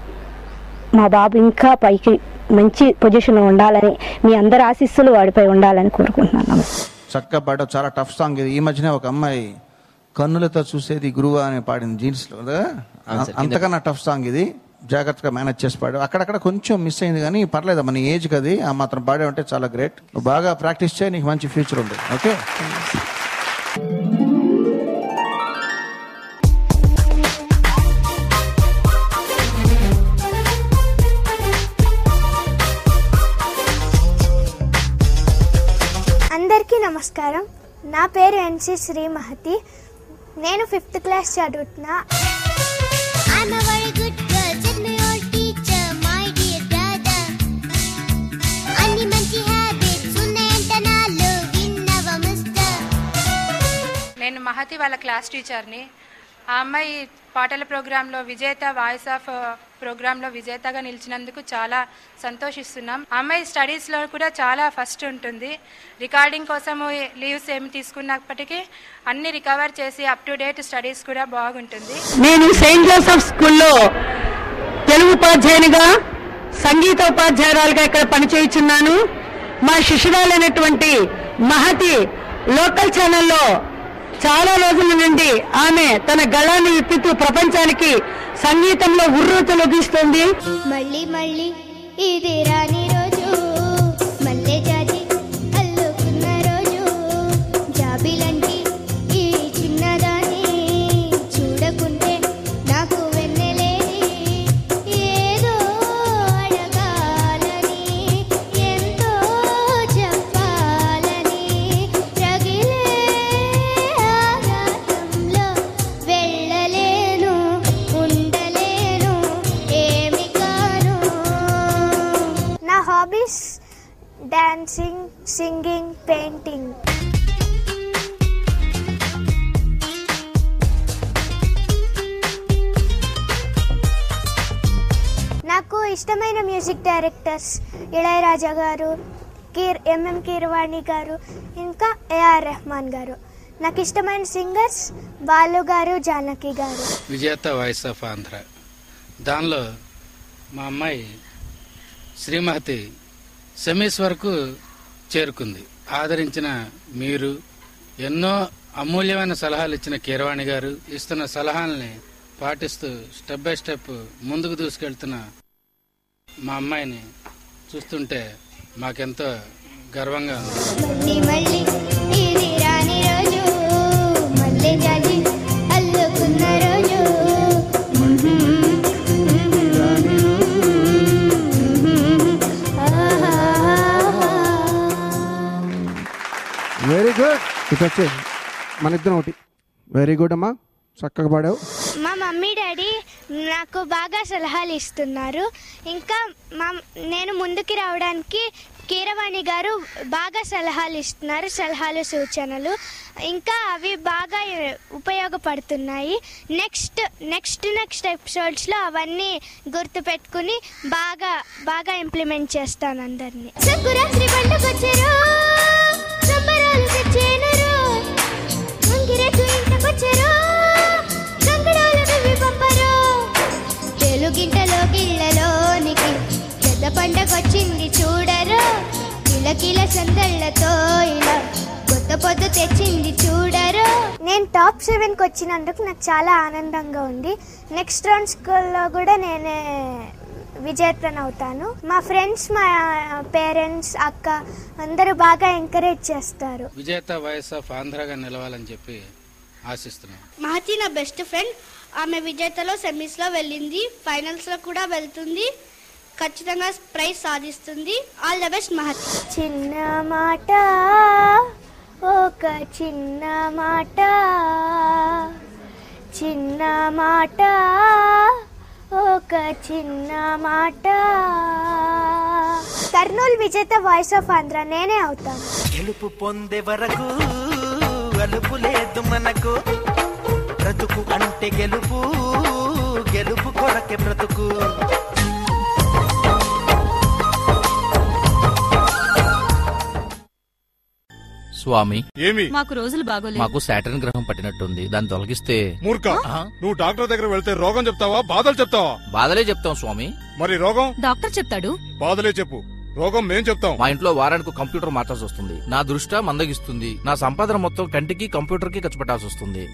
[SPEAKER 17] మా బాబు ఇంకా పైకి మంచి పొజిషన్లో ఉండాలని, మీ అందరి ఆశీస్సులు వాడిపై ఉండాలని కోరుకుంటున్నాను.
[SPEAKER 1] చక్కగా పాట. చాలా టఫ్ సాంగ్ ఇది. ఈ మధ్యనే ఒక అమ్మాయి కన్నులతో చూసేది గురువా అని పాడింది జీన్స్లో. అంతకన్నా టఫ్ సాంగ్ ఇది. జాగ్రత్తగా మేనేజ్ చేసి పాడు. అక్కడక్కడ కొంచెం మిస్ అయింది కానీ పర్లేదు. మన ఏజ్కి అది ఆ మాత్రం పాడే ఉంటే చాలా గ్రేట్. బాగా ప్రాక్టీస్ చేయి, నీకు మంచి ఫ్యూచర్ ఉంది. ఓకే.
[SPEAKER 9] నమస్కారం, నా పేరు ఎన్సి శ్రీ మహతి. నేను 5th క్లాస్ చదువుతున్నా.
[SPEAKER 21] నేను మహతి వాళ్ళ క్లాస్ టీచర్ని. ఆ అమ్మాయి పాటల ప్రోగ్రాంలో విజేత, వాయిస్ ఆఫ్ ప్రోగ్రాంలో విజేతగా నిలిచినందుకు చాలా సంతోషిస్తున్నాం. ఆ అమ్మాయి స్టడీస్లో కూడా చాలా ఫస్ట్ ఉంటుంది. రికార్డింగ్ కోసము లీవ్స్ ఏమి తీసుకున్నప్పటికీ అన్ని రికవర్ చేసి అప్ టు డేట్ స్టడీస్ కూడా బాగుంటుంది.
[SPEAKER 12] నేను సెయింట్ జోసెఫ్ స్కూల్లో తెలుగు ఉపాధ్యాయునిగా, సంగీత ఉపాధ్యాయురాలుగా ఇక్కడ పనిచేయుచున్నాను. మా శిష్యురాలైనటువంటి మహతి లోకల్ ఛానల్లో చాలా రోజుల నుండి ఆమె తన గళాన్ని విప్పుతూ ప్రపంచానికి సంగీతంలో ఉర్రూతలొగిస్తుంది.
[SPEAKER 8] మళ్ళీ మళ్ళీ ఇది రాని రోజు, మల్లె జాజి అల్లుకున్న రోజు, జాబిలంటి ఈ చిన్నదాన్ని చూడకుంటే నాకు వెన్నెలేని, ఏదో అడగాలని ఎంతో చెప్పాలని రగిలే ఆరాటంలో వెళ్ళలేను, ఉండలేను, ఏమి కాను.
[SPEAKER 9] నా హాబీస్ డాన్సింగ్, సింగింగ్, పెయింటింగ్. నాకు ఇష్టమైన మ్యూజిక్ డైరెక్టర్స్ ఇళయరాజా గారు, ఎంఎం కీరవాణి గారు, ఇంకా ఏఆర్ రెహమాన్ గారు. నాకు ఇష్టమైన సింగర్స్ బాలు గారు, జానకి గారు.
[SPEAKER 22] విజేత వాయిస్ ఆఫ్ ఆంధ్ర దానిలో మా అమ్మాయి శ్రీమతి సెమీస్ వరకు చేరుకుంది. ఆదరించిన మీరు, ఎన్నో అమూల్యమైన సలహాలు ఇచ్చిన కీరవాణి గారు ఇస్తున్న సలహాలని పాటిస్తూ స్టెప్ బై స్టెప్ ముందుకు దూసుకెళ్తున్న మా అమ్మాయిని చూస్తుంటే మాకెంతో గర్వంగా ఉంది.
[SPEAKER 8] మళ్ళీ ఇది రాని రోజు, మల్లె జాజి అల్లుకున్న రోజు.
[SPEAKER 1] Very good. ఇటు వచ్చే మన ఇద్దరం ఒకటి. వెరీ గుడ్ అమ్మా, చక్కగా పాడావు.
[SPEAKER 9] మా మమ్మీ డాడీ నాకు బాగా సలహాలు ఇస్తున్నారు. ఇంకా నేను ముందుకు రావడానికి కీరవాణి గారు బాగా సలహాలు ఇస్తున్నారు, సలహాలు సూచనలు. ఇంకా అవి బాగా ఉపయోగపడుతున్నాయి. నెక్స్ట్ ఎపిసోడ్స్లో అవన్నీ గుర్తుపెట్టుకుని బాగా ఇంప్లిమెంట్ చేస్తాను అందరినీ.
[SPEAKER 8] సంకురాత్రి పండుగొచ్చారు, సంబరాలు తెచ్చేనరు, అంగిరెద్దు ఇంటకొచ్చారు, సంగడాలు వివి పంపరు, తెలుగింటలో గిళ్ళలోనికి పెద్ద పండగొచ్చింది చూడరు, కిలకిల సందళ్లతో ఇలా కొత్త పొద్దు తెచ్చింది చూడరు.
[SPEAKER 9] నేను టాప్ 7కి వచ్చినందుకు నాకు చాలా ఆనందంగా ఉంది. నెక్స్ట్ రౌండ్ స్కూల్లో కూడా నేనే విజేతనవుతాను. మా ఫ్రెండ్స్, మా పేరెంట్స్, అక్క అందరూ బాగా ఎంకరేజ్ చేస్తారు.
[SPEAKER 22] విజేత వాయిస్ ఆఫ్ ఆంధ్రగా నిలవాలని చెప్పి ఆశిస్తున్నాను.
[SPEAKER 23] మహతి నా బెస్ట్ ఫ్రెండ్. ఆమె విజేతలో సెమీస్లో వెళ్ళింది, ఫైనల్స్లో కూడా వెళ్తుంది, ఖచ్చితంగా ప్రైజ్ సాధిస్తుంది. All the best Mahathi.
[SPEAKER 9] చిన్న మాట, ఒక చిన్న మాట, చిన్న మాట, ఒక చిన్న మాట. కర్నూలు విజేత వాయిస్ ఆఫ్ ఆంధ్ర నేనే అవుతాను.
[SPEAKER 6] గెలుపు పొందే వరకు అలుపు లేదు మనకు, బ్రతుకు అంటే గెలుపు, గెలుపు కొరకే బ్రతుకు.
[SPEAKER 13] స్వామి,
[SPEAKER 24] ఏమి
[SPEAKER 25] మాకు రోజులు బాగోలేదు.
[SPEAKER 13] మాకు సాటర్న్ గ్రహం పట్టినట్టుంది, దాన్ని తొలగిస్తే.
[SPEAKER 24] మూర్ఖ, నువ్వు డాక్టర్ దగ్గర వెళ్తే రోగం చెప్తావా, బాధలు చెప్తావా?
[SPEAKER 13] బాధలే చెప్తాం స్వామి.
[SPEAKER 24] మరి రోగం
[SPEAKER 25] డాక్టర్ చెప్తాడు.
[SPEAKER 24] బాధలే చెప్పు, రోగం మేం చెప్తాం.
[SPEAKER 13] మా ఇంట్లో వారానికి కంప్యూటర్ మార్చాల్సి వస్తుంది, నా దృష్టి మందగిస్తుంది, నా సంపాదన మొత్తం కంటికి కంప్యూటర్ కి ఖర్చు పెట్టాల్సి వస్తుంది.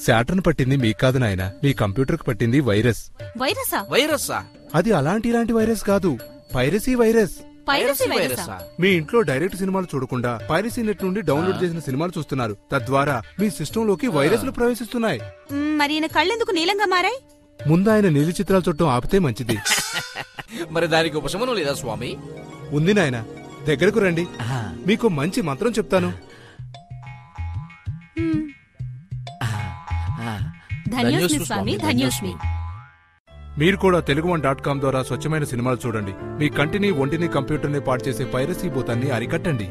[SPEAKER 24] శాటర్న్ పట్టింది మీకు కాదు నాయన, మీ కంప్యూటర్ కి పట్టింది వైరస్.
[SPEAKER 25] వైరసా?
[SPEAKER 13] వైరస్సా?
[SPEAKER 24] అది ఇలాంటి వైరస్ కాదు, పైరసీ వైరస్.
[SPEAKER 25] పైరసీ వైరసా?
[SPEAKER 24] మీ ఇంట్లో డైరెక్ట్ సినిమాలు చూడకుండా పైరసీ నెట్ నుండి డౌన్లోడ్ చేసిన సినిమాలు చూస్తున్నారు. తద్వారా మీ సిస్టమ్ లోకి వైరస్లు ప్రవేశిస్తున్నాయి.
[SPEAKER 25] మరి ఈయన కళ్ళెందుకు నీలంగా మారాయి?
[SPEAKER 24] ముందు ఆయన నీలి చిత్రాలు చుట్టం ఆపితే మంచిది.
[SPEAKER 13] మరి దానికి ఉపశమనం లేదా స్వామి?
[SPEAKER 24] ఉంది నాయన, దగ్గరకు రండి, మీకు మంచి మంత్రం చెప్తాను.
[SPEAKER 25] ధన్యోస్మి స్వామి, ధన్యోస్మి.
[SPEAKER 24] మీరు కూడా తెలుగు1.com ద్వారా స్వచ్ఛమైన సినిమాలు చూడండి. మీ కంటిని, ఒంటిని, కంప్యూటర్ని పాడు చేసే పైరసీ భూతాన్ని అరికట్టండి.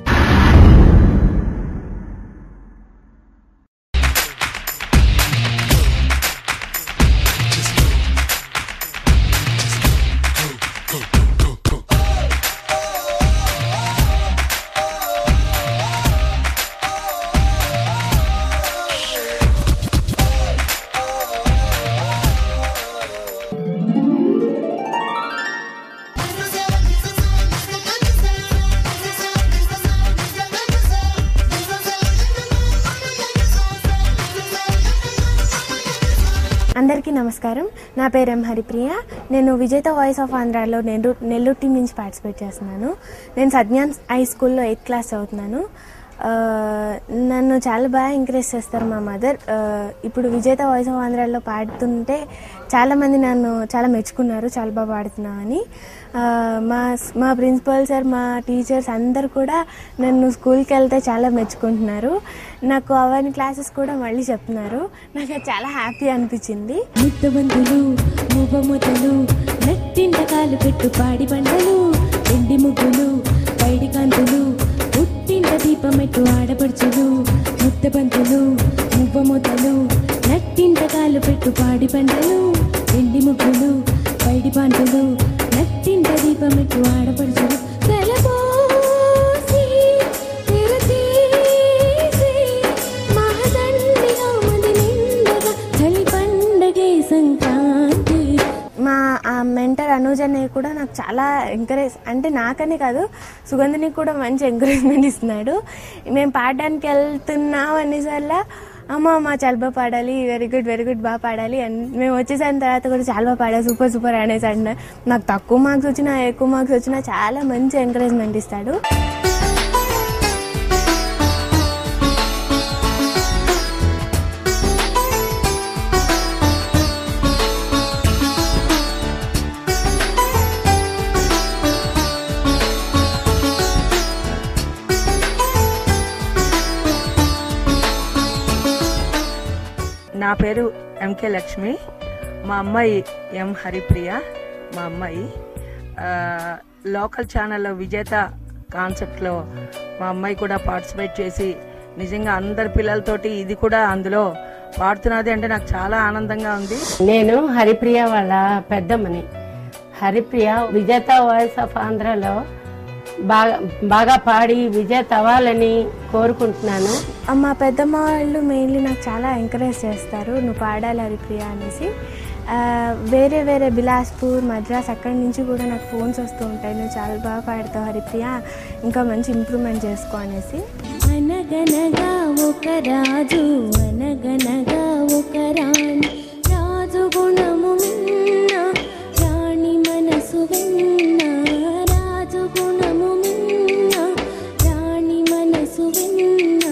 [SPEAKER 2] అందరికీ నమస్కారం. నా పేరు ఎం హరిప్రియ. నేను విజేత వాయిస్ ఆఫ్ ఆంధ్రాలో నెల్లూరు టీం నుంచి పార్టిసిపేట్ చేస్తున్నాను. నేను సజ్ఞాన్ హై స్కూల్లో 8th క్లాస్ చదువుతున్నాను. నన్ను చాలా బాగా ఎంకరేజ్ చేస్తారు మా మదర్. ఇప్పుడు విజేత వాయిస్ ఆఫ్ ఆంధ్రాలో పాడుతుంటే చాలామంది నన్ను చాలా మెచ్చుకున్నారు, చాలా బాగా పాడుతున్నావు అని. మా ప్రిన్సిపల్ సార్, మా టీచర్స్ అందరు కూడా నన్ను స్కూల్కి వెళ్తే చాలా మెచ్చుకుంటున్నారు. నాకు అవన్నీ క్లాసెస్ కూడా మళ్ళీ చెప్తున్నారు. నాకు చాలా హ్యాపీ అనిపించింది.
[SPEAKER 3] ముద్దబంతులు, మువ్వముతలు, నెట్టింట కాలు పెట్టు పాడి బండలు, ఎండి ముగ్గులు, పైడి కాంతులు, పుట్టింట దీపమెట్టు ఆడపడుచులు, ముద్దబంతులు, మువ్వముతలు, నెట్టింట కాలు పెట్టు పాడి బండలు, ఎండి ముగ్గులు, పైడి పాంతులు, నెట్టింట దీపమెట్టు ఆడపడుచులు, తెలబోసి తెరతీసి మహదండిగా మది నిండగా చలి పండగే సంక్రాంతి.
[SPEAKER 2] మా మెంటర్ అనుజనే కూడా నాకు చాలా ఎంకరేజ్, అంటే నాకనే కాదు సుగంధిని కూడా మంచి ఎంకరేజ్మెంట్ ఇస్తున్నాడు. మేము పాడడానికి వెళ్తున్నాం అనేసరిలా అమ్మ చాలా బాగా పాడాలి, వెరీ గుడ్ బాగా పాడాలి అని. మేము వచ్చేసిన తర్వాత కూడా చాలా బాగా పాడా, సూపర్ అనేసి అంటున్నా. నాకు తక్కువ మార్క్స్ వచ్చినా ఎక్కువ మార్క్స్ వచ్చినా చాలా మంచి ఎంకరేజ్మెంట్ ఇస్తాడు.
[SPEAKER 5] నా పేరు ఎంకే లక్ష్మి. మా అమ్మాయి ఎం హరిప్రియ. మా అమ్మాయి లోకల్ ఛానల్లో విజేత కాన్సెప్ట్లో మా అమ్మాయి కూడా పార్టిసిపేట్ చేసి నిజంగా అందరి పిల్లలతోటి ఇది కూడా అందులో పాడుతున్నది అంటే నాకు చాలా ఆనందంగా ఉంది.
[SPEAKER 7] నేను హరిప్రియ వాళ్ళ పెద్దమ్మని. హరిప్రియ విజేత వాయిస్ ఆఫ్ ఆంధ్రాలో బాగా పాడి విజేత అవ్వాలని కోరుకుంటున్నాను.
[SPEAKER 2] మా పెద్దమ్మ వాళ్ళు మెయిన్లీ నాకు చాలా ఎంకరేజ్ చేస్తారు, నువ్వు పాడాలి హరిప్రియ అనేసి. వేరే బిలాస్పూర్, మద్రాస్ అక్కడి నుంచి కూడా నాకు ఫోన్స్ వస్తూ ఉంటాయి, నువ్వు చాలా బాగా పాడతావు హరిప్రియ, ఇంకా మంచి ఇంప్రూవ్మెంట్ చేసుకో అనేసి.
[SPEAKER 3] అనగనగా ఒక రాజు, అనగనగా ఒక రాణి, రాజు గుణము మిన్న, రాణి మనసు విన్న, రాజు గుణము మిన్న, రాణి మనసు విన్న,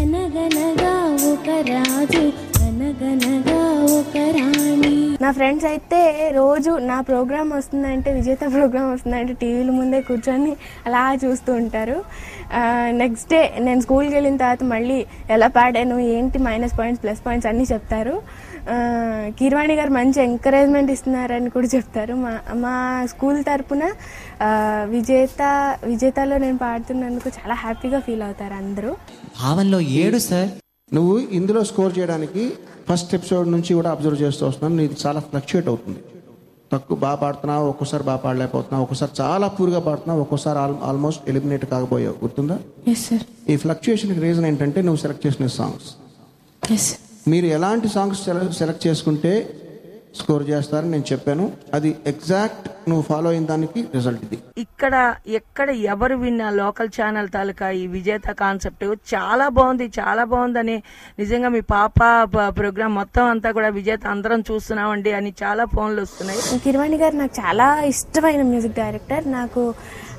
[SPEAKER 3] అనగనగా ఒక రాజు, అనగనగా ఒక రాణి.
[SPEAKER 2] నా ఫ్రెండ్స్ అయితే రోజు నా ప్రోగ్రామ్ వస్తుందంటే, విజేత ప్రోగ్రామ్ వస్తుందంటే టీవీల ముందే కూర్చొని అలా చూస్తూ ఉంటారు. నెక్స్ట్ డే నేను స్కూల్కి వెళ్ళిన తర్వాత మళ్ళీ ఎలా పాడాను, ఏంటి మైనస్ పాయింట్స్ ప్లస్ పాయింట్స్ అన్నీ చెప్తారు. కీర్వాణి గారు మంచి ఎంకరేజ్మెంట్ ఇస్తున్నారని కూడా చెప్తారు. మా స్కూల్ తరపున విజేతలో నేను పాడుతున్నందుకు చాలా హ్యాపీగా ఫీల్ అవుతారు అందరూ.
[SPEAKER 1] భావనలో 7 సార్. నువ్వు ఇందులో స్కోర్ చేయడానికి ఫస్ట్ ఎపిసోడ్ నుంచి కూడా అబ్జర్వ్ చేస్తూ వస్తున్నాను, నీది చాలా ఫ్లక్చుయేట్ అవుతుంది. తక్కువ బాగా పాడుతున్నావు, ఒక్కోసారి బాగా పాడలేకపోతున్నావు, ఒక్కోసారి చాలా పూర్గా పాడుతున్నావు, ఒక్కోసారి ఆల్మోస్ట్ ఎలిమినేట్ కాకపోయావు. గుర్తుందా? ఈ ఫ్లక్చుయేషన్కి రీజన్ ఏంటంటే నువ్వు సెలెక్ట్ చేసిన సాంగ్స్. మీరు ఎలాంటి సాంగ్స్ సెలెక్ట్ చేసుకుంటే స్కోర్ చేస్తారని నేను చెప్పాను, అది ఎగ్జాక్ట్ నువ్వు ఫాలో అయిన దానికి రిజల్ట్ ఇది.
[SPEAKER 5] ఎక్కడ ఎవరు విన్నా లోకల్ ఛానల్ తాలూకా ఈ విజేత కాన్సెప్ట్ చాలా బాగుందని నిజంగా మీ పాప ప్రోగ్రామ్ మొత్తం అంతా కూడా విజేత అందరం చూస్తున్నామండి అని చాలా ఫోన్లు వస్తున్నాయి.
[SPEAKER 2] కిరవాణి గారు నాకు చాలా ఇష్టమైన మ్యూజిక్ డైరెక్టర్. నాకు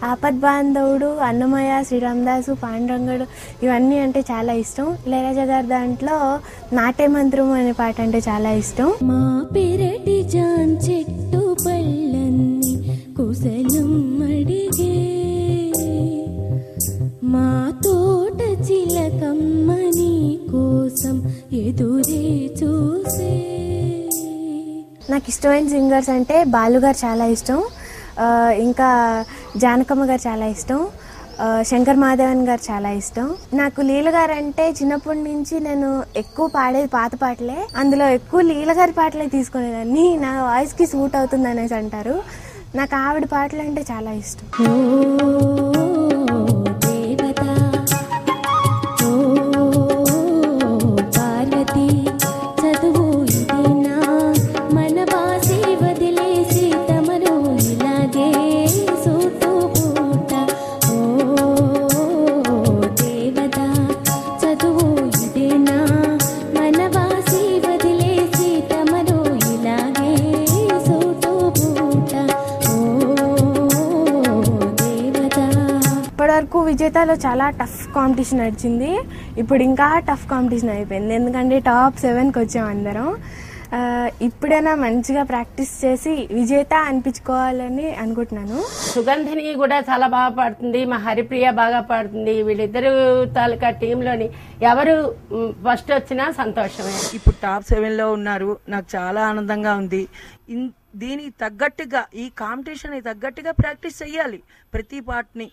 [SPEAKER 2] ఆపద్ బాంధవుడు, అన్నమయ్య, శ్రీరామదాసు, పాండురంగడు ఇవన్నీ అంటే చాలా ఇష్టం. ఇళయరాజా గారి దాంట్లో నాట్య మంత్రం అనే పాట అంటే చాలా ఇష్టం.
[SPEAKER 3] మా పెరటి జాన్ చెట్టు పళ్ళన్ని కుశలం అడిగే, అమ్మ నీ కోసం ఎదురే చూసే.
[SPEAKER 2] నాకు ఇష్టమైన సింగర్స్ అంటే బాలు గారు చాలా ఇష్టం, ఇంకా జానకమ్మ గారు చాలా ఇష్టం, శంకర్ మాధవన్ గారు చాలా ఇష్టం. నాకు లీల గారు అంటే చిన్నప్పటి నుంచి నేను ఎక్కువ పాడేది పాత పాటలే, అందులో ఎక్కువ లీల గారి పాటలే తీసుకునేదాన్ని. నా వాయిస్కి సూట్ అవుతుంది అనేసి అంటారు. నాకు ఆవిడ పాటలు అంటే చాలా ఇష్టం.
[SPEAKER 3] పార్వతి చదువు ఇదేనా, మన బాసి వదిలేసి తమరు ఇలాగే సూటు పూట. ఓ దేవత చదువు ఇదేనా, మన బాసి వదిలేసి తమరు ఇలాగే సూటు పూట. ఓ దేవత.
[SPEAKER 2] ఇప్పటివరకు విజేతలో చాలా టఫ్ కాంపిటీషన్ నడిచింది, ఇప్పుడు ఇంకా టఫ్ కాంపిటీషన్ అయిపోయింది. ఎందుకంటే టాప్ 7కి వచ్చాం అందరం. ఇప్పుడైనా మంచిగా ప్రాక్టీస్ చేసి విజేత అనిపించుకోవాలని అనుకుంటున్నాను.
[SPEAKER 7] సుగంధిని కూడా చాలా బాగా పాడుతుంది, మా హరిప్రియ బాగా పాడుతుంది. వీళ్ళిద్దరు తాలూకా టీంలోని ఎవరు ఫస్ట్ వచ్చినా సంతోషమే.
[SPEAKER 5] ఇప్పుడు టాప్ 7లో ఉన్నారు, నాకు చాలా ఆనందంగా ఉంది. దీనికి తగ్గట్టుగా ఈ కాంపిటీషన్ తగ్గట్టుగా ప్రాక్టీస్ చేయాలి, ప్రతి పాటని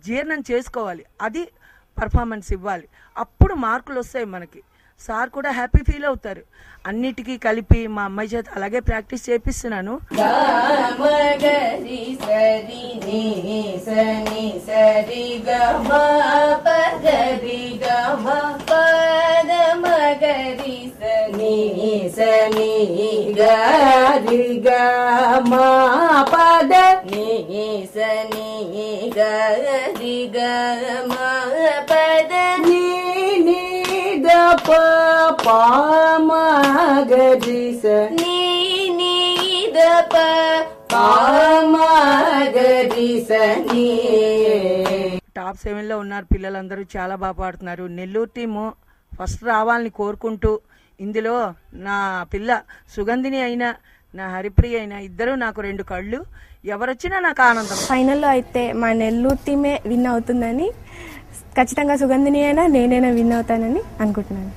[SPEAKER 5] జీర్ణం చేసుకోవాలి, అది పర్ఫార్మెన్స్ ఇవ్వాలి, అప్పుడు మార్కులు వస్తాయి మనకి. సార్ కూడా హ్యాపీ ఫీల్ అవుతారు. అన్నిటికీ కలిపి మా అమ్మాయి చేత అలాగే ప్రాక్టీస్ చేపిస్తున్నాను. టాప్ 7లో ఉన్నారు పిల్లలందరూ, చాలా బాగా పాడుతున్నారు. నెల్లూరు టీము ఫస్ట్ రావాలని కోరుకుంటూ, ఇందులో నా పిల్ల సుగంధిని అయినా నా హరిప్రియ అయినా ఇద్దరు నాకు 2 కళ్ళు, ఎవరొచ్చినా నాకు ఆనందం.
[SPEAKER 2] ఫైనల్లో అయితే మా నెల్లూరు టీమే విన్ అవుతుందని, ఖచ్చితంగా సుగంధిని అయినా నేనైనా విన్ అవుతానని అనుకుంటున్నాను.